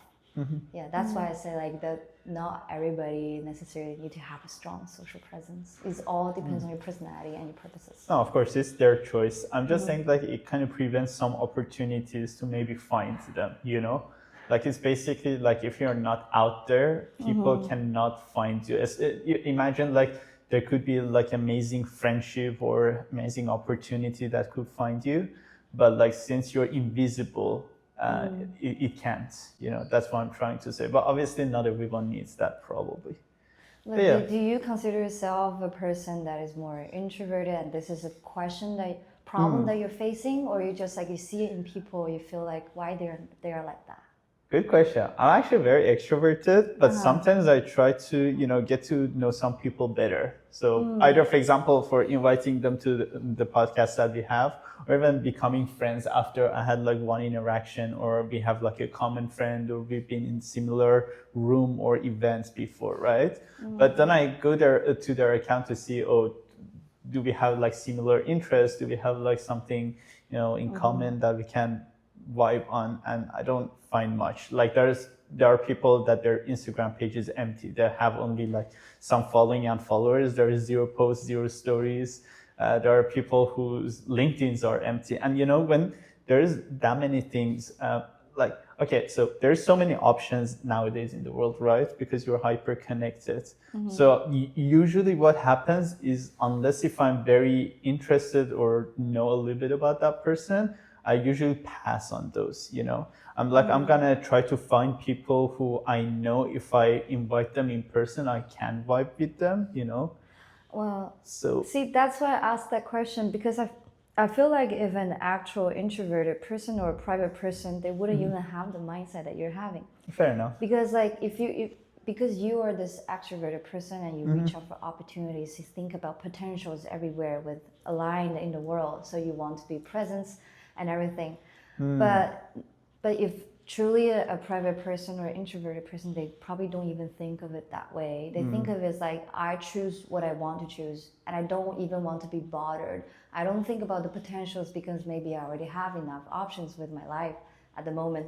Yeah, that's why I say like that not everybody necessarily need to have a strong social presence. It all depends on your personality and your purposes. No, of course, it's their choice. I'm just saying like it kind of prevents some opportunities to maybe find them, you know? Like it's basically like if you're not out there, people cannot find you. Imagine like there could be like amazing friendship or amazing opportunity that could find you. But like since you're invisible, it can't, you know, that's what I'm trying to say. But obviously not everyone needs that probably. Like, do you consider yourself a person that is more introverted and this is a problem that you're facing, or you just like you see it in people, you feel like why they're like that? Good question. I'm actually very extroverted, but sometimes I try to, you know, get to know some people better. So either, for example, for inviting them to the podcast that we have, or even becoming friends after I had like one interaction, or we have like a common friend, or we've been in similar room or events before, right? But then I go there to their account to see, oh, do we have like similar interests? Do we have like something, you know, in common that we can vibe on? And I don't find much. Like there are people that their Instagram page is empty. They have only like some following and followers. There is 0 posts, 0 stories. There are people whose LinkedIns are empty. And you know, when there's that many things, like, okay, so there's so many options nowadays in the world, right? Because you're hyper connected. So usually what happens is, unless if I'm very interested or know a little bit about that person, I usually pass on those, you know. I'm like, I'm gonna try to find people who I know if I invite them in person, I can vibe with them, you know. Well, so see, that's why I asked that question, because I feel like if an actual introverted person or a private person, they wouldn't even have the mindset that you're having. Fair enough. Because like because you are this extroverted person and you reach out for opportunities, you think about potentials everywhere with aligned in the world. So you want to be present and everything. But if truly a private person or introverted person, they probably don't even think of it that way. They think of it as like, I choose what I want to choose and I don't even want to be bothered. I don't think about the potentials because maybe I already have enough options with my life at the moment.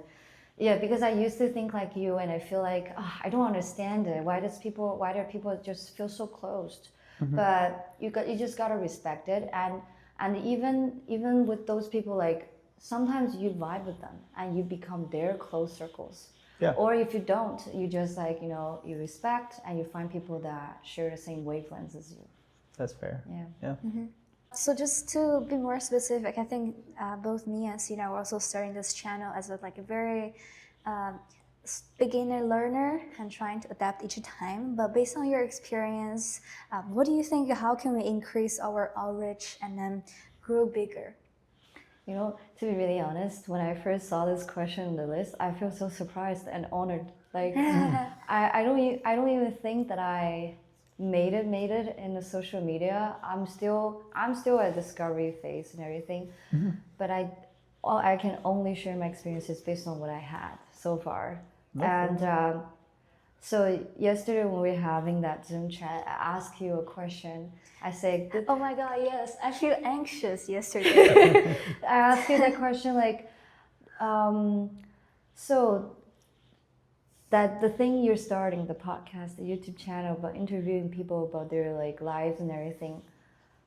Yeah, because I used to think like you, and I feel like I don't understand it. Why do people just feel so closed? But you just gotta respect it, and even with those people, like sometimes you vibe with them and you become their close circles. Yeah. Or if you don't, you just like you respect and you find people that share the same wavelengths as you. That's fair. Yeah. So just to be more specific, I think both me and Sina are also starting this channel as a very beginner learner and trying to adapt each time. But based on your experience, what do you think? How can we increase our outreach and then grow bigger? To be really honest, when I first saw this question on the list, I feel so surprised and honored. Like I don't even think that I made it in the social media. I'm still at discovery phase and everything, but I can only share my experiences based on what I had so far. And so yesterday when we were having that Zoom chat, I asked you a question. I said, oh my God, yes, I feel anxious yesterday. I asked you that question like, so that the thing you're starting, the podcast, the YouTube channel, about interviewing people about their like lives and everything,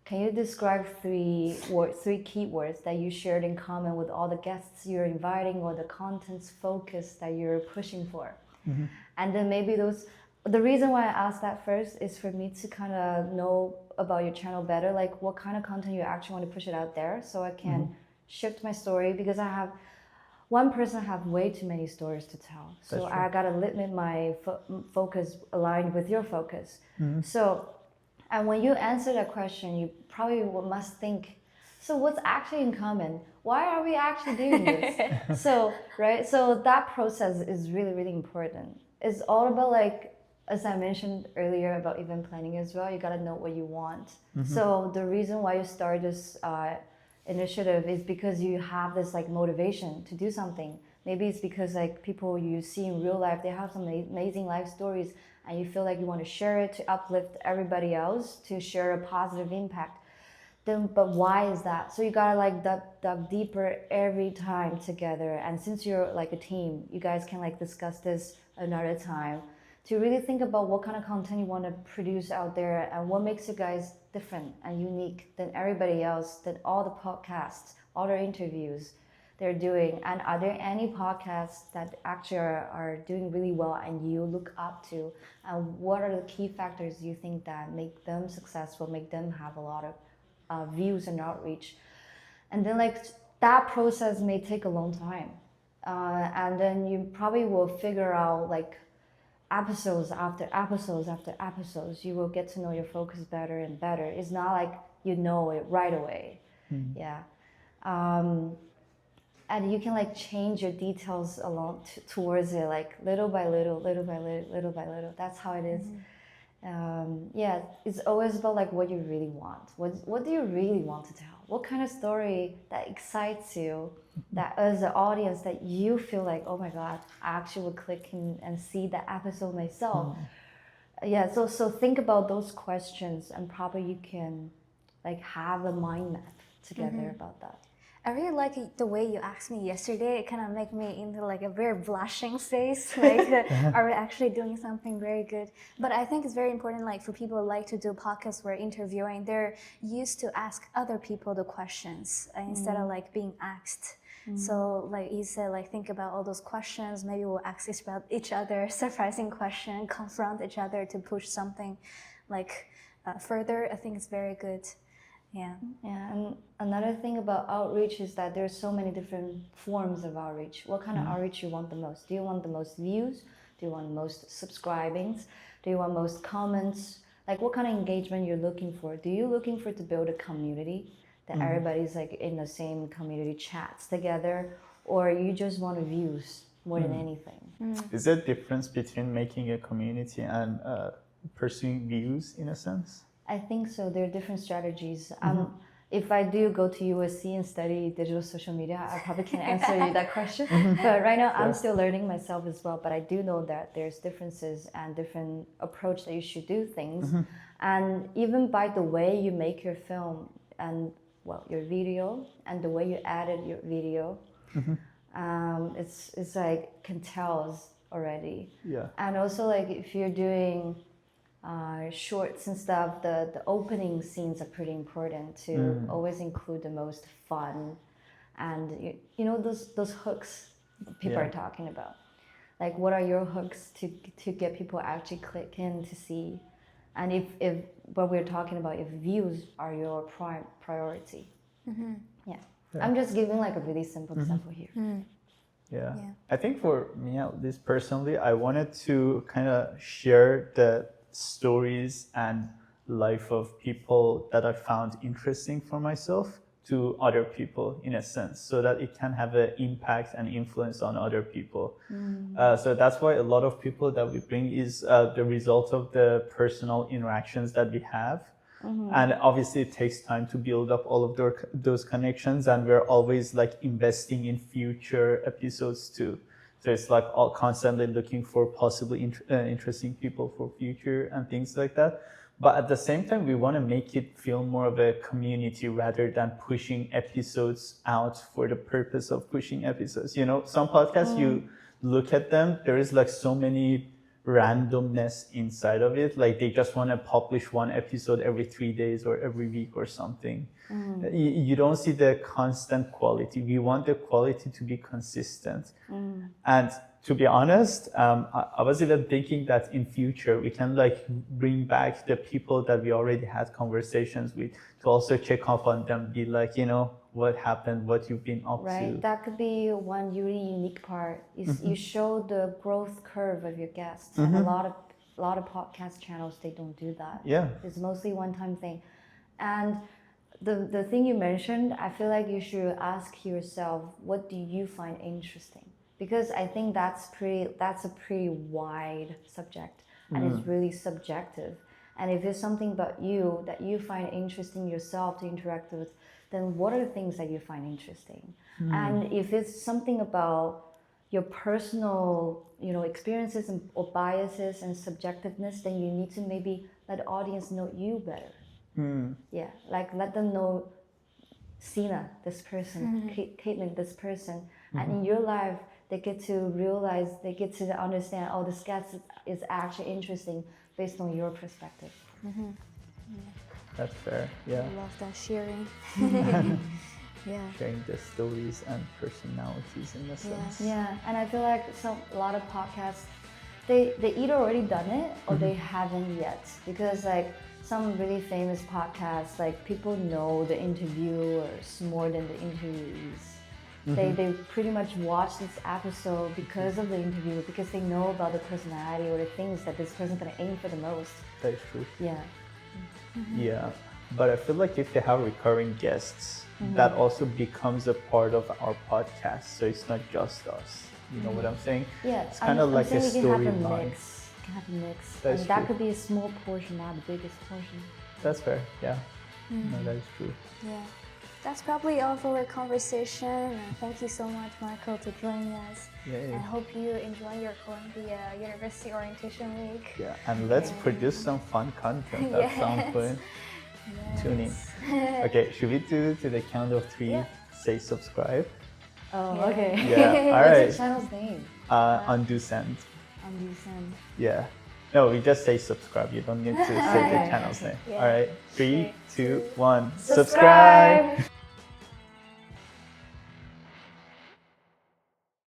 can you describe three keywords that you shared in common with all the guests you're inviting or the content's focus that you're pushing for? And then maybe the reason why I asked that first is for me to kind of know about your channel better, like what kind of content you actually want to push it out there so I can shift my story, because one person have way too many stories to tell. So I gotta limit my focus aligned with your focus. So, and when you answer that question, you probably must think, so what's actually in common? Why are we actually doing this? So that process is really, really important. It's all about, like, as I mentioned earlier about event planning as well, you gotta know what you want. So the reason why you start this initiative is because you have this like motivation to do something. Maybe it's because like people you see in real life, they have some amazing life stories and you feel like you want to share it to uplift everybody else, to share a positive impact. But why is that? So you gotta like dug deeper every time together. And since you're like a team, you guys can like discuss this another time to really think about what kind of content you want to produce out there and what makes you guys different and unique than everybody else, than all the podcasts, all the interviews they're doing. And are there any podcasts that actually are doing really well and you look up to? And what are the key factors you think that make them successful, make them have a lot of views and outreach? And then like that process may take a long time. And then you probably will figure out like episodes after episodes after episodes, you will get to know your focus better and better. It's not like you know it right away. Yeah. And you can like change your details along towards it, like little by little, little by little, little by little. That's how it is. Yeah, it's always about like what you really want. What do you really want to tell? What kind of story that excites you, that as an audience that you feel like, oh my God, I actually would click and see that episode myself. Yeah, so think about those questions and probably you can like have a mind map together about that. I really like the way you asked me yesterday. It kind of made me into like a very blushing face. Like, are we actually doing something very good? But I think it's very important, like for people who like to do podcasts where interviewing, they're used to ask other people the questions instead of like being asked. So like you said, like think about all those questions. Maybe we'll ask each other surprising question, confront each other to push something like further. I think it's very good. Yeah. And another thing about outreach is that there's so many different forms of outreach. What kind of outreach you want the most? Do you want the most views? Do you want the most subscribings? Do you want most comments? Like what kind of engagement you're looking for? Do you looking for to build a community that everybody's like in the same community chats together? Or you just want views more than anything. Is there a difference between making a community and pursuing views in a sense? I think so. There are different strategies. If I do go to USC and study digital social media, I probably can't answer you that question. But right now, I'm still learning myself as well. But I do know that there's differences and different approach that you should do things. And even by the way you make your film and your video and the way you edit your video, it's like can tells already. Yeah. And also like if you're doing shorts and stuff, the opening scenes are pretty important to always include the most fun and you know those hooks people are talking about. Like what are your hooks to get people actually click in to see, and if what we're talking about, if views are your prime priority. I'm just giving like a really simple example here. Yeah. I think for me at least personally, I wanted to kind of share the stories and life of people that I found interesting for myself to other people in a sense, so that it can have an impact and influence on other people. So that's why a lot of people that we bring is the result of the personal interactions that we have. And obviously it takes time to build up all of those connections, and we're always like investing in future episodes too. So it's like all constantly looking for possibly interesting people for future and things like that. But at the same time, we want to make it feel more of a community rather than pushing episodes out for the purpose of pushing episodes. You know, some podcasts, you look at them, there is like so many randomness inside of it. Like they just want to publish one episode every 3 days or every week or something. You don't see the constant quality. We want the quality to be consistent. And to be honest, I was even thinking that in future we can like bring back the people that we already had conversations with to also check up on them, be like, you know, what happened, what you've been up to. That could be one really unique part. Is you show the growth curve of your guests, and a lot of podcast channels, they don't do that. It's mostly one-time thing. And the thing you mentioned, I feel like you should ask yourself, what do you find interesting? Because I think that's a pretty wide subject, and it's really subjective. And if it's something about you that you find interesting yourself to interact with, then what are the things that you find interesting? And if it's something about your personal, you know, experiences or biases and subjectiveness, then you need to maybe let the audience know you better. Like let them know Sina, this person, Caitlin, this person, and in your life, they get to realize, they get to understand, oh, this guest is actually interesting based on your perspective. That's fair. I love that sharing. Sharing the stories and personalities in a sense. And I feel like a lot of podcasts, they either already done it or they haven't yet, because like some really famous podcasts, like people know the interviewers more than the interviewees. They pretty much watch this episode because of the interview, because they know about the personality or the things that this person's gonna aim for the most. That's true. But I feel like if they have recurring guests, that also becomes a part of our podcast. So it's not just us. You know what I'm saying? It's kind of like a storyline. Can have a mix. And that could be a small portion, not the biggest portion. That's fair. No, that is true. That's probably all for our conversation. Thank you so much, Markle, to joining us. I hope you enjoy your Columbia University Orientation Week. And let's produce some fun content at some point. Tune in. Okay, should we do to the count of 3 say subscribe? Oh, okay. All right. What's the channel's name? Undo Send. Undo Send. No, we just say subscribe. You don't need to say the channel's name. All right, 3, 2, 1, subscribe.